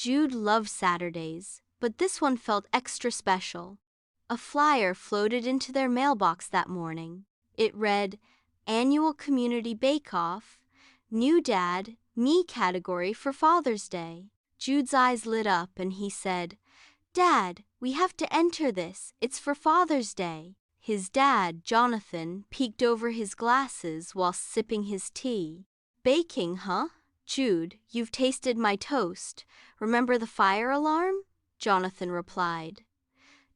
Jude loved Saturdays, but this one felt extra special. A flyer floated into their mailbox that morning. It read, "Annual Community Bake-Off, New Dad, Me category for Father's Day." Jude's eyes lit up and he said, "Dad, we have to enter this. It's for Father's Day." His dad, Jonathan, peeked over his glasses while sipping his tea. "Baking, huh? Jude, you've tasted my toast. Remember the fire alarm?" Jonathan replied.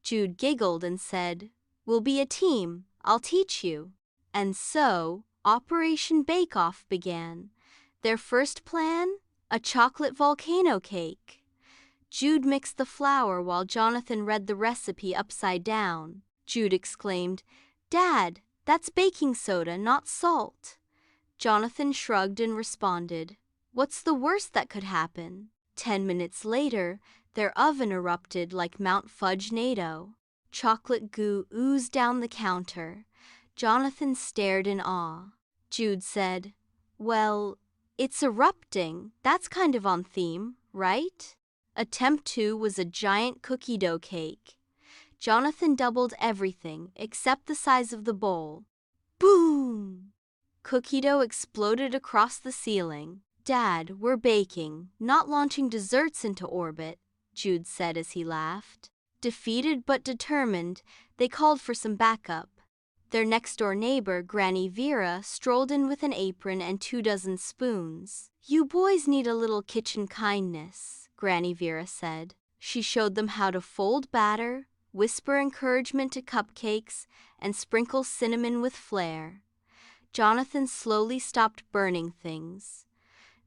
Jude giggled and said, "We'll be a team. I'll teach you." And so, Operation Bake Off began. Their first plan? A chocolate volcano cake. Jude mixed the flour while Jonathan read the recipe upside down. Jude exclaimed, "Dad, that's baking soda, not salt." Jonathan shrugged and responded, "What's the worst that could happen?" 10 minutes later, their oven erupted like Mount Fudge-nado. Chocolate goo oozed down the counter. Jonathan stared in awe. Jude said, "Well, it's erupting. That's kind of on theme, right?" Attempt 2 was a giant cookie dough cake. Jonathan doubled everything except the size of the bowl. Boom! Cookie dough exploded across the ceiling. "Dad, we're baking, not launching desserts into orbit," Jude said as he laughed. Defeated but determined, they called for some backup. Their next-door neighbor, Granny Vera, strolled in with an apron and 24 spoons. "You boys need a little kitchen kindness," Granny Vera said. She showed them how to fold batter, whisper encouragement to cupcakes, and sprinkle cinnamon with flair. Jonathan slowly stopped burning things.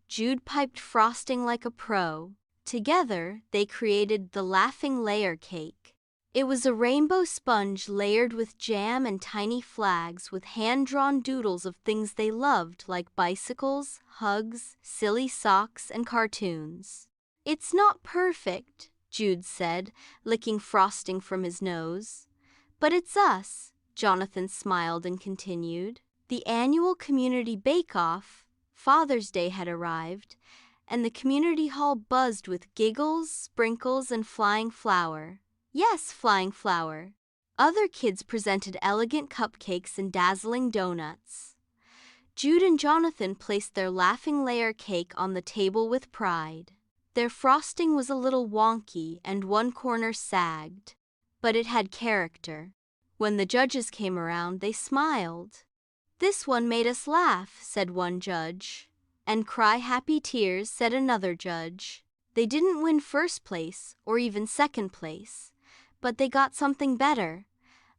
Jude piped frosting like a pro. Together, they created the Laughing Layer Cake. It was a rainbow sponge layered with jam and tiny flags with hand-drawn doodles of things they loved like bicycles, hugs, silly socks, and cartoons. "It's not perfect," Jude said, licking frosting from his nose. "But it's us," Jonathan smiled and continued. The annual community bake-off, Father's Day, had arrived, and the community hall buzzed with giggles, sprinkles, and flying flour. Yes, flying flour. Other kids presented elegant cupcakes and dazzling donuts. Jude and Jonathan placed their Laughing Layer Cake on the table with pride. Their frosting was a little wonky and one corner sagged, but it had character. When the judges came around, they smiled. "This one made us laugh," said one judge. "And cry happy tears," said another judge. They didn't win first place or even second place, but they got something better,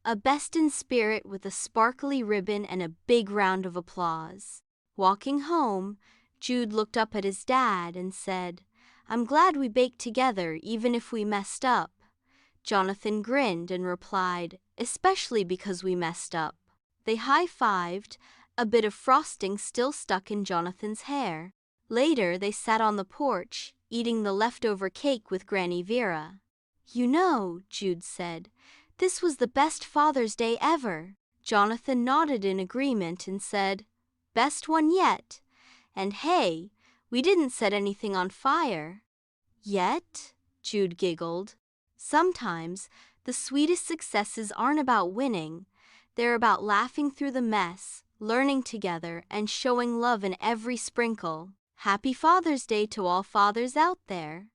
a Best in Spirit with a sparkly ribbon and a big round of applause. Walking home, Jude looked up at his dad and said, "I'm glad we baked together even if we messed up." Jonathan grinned and replied, "Especially because we messed up." They high-fived, a bit of frosting still stuck in Jonathan's hair. Later, they sat on the porch, eating the leftover cake with Granny Vera. "You know," Jude said, "this was the best Father's Day ever." Jonathan nodded in agreement and said, "Best one yet. And hey, we didn't set anything on fire." "Yet?" Jude giggled. Sometimes, the sweetest successes aren't about winning. They're about laughing through the mess, learning together, and showing love in every sprinkle. Happy Father's Day to all fathers out there.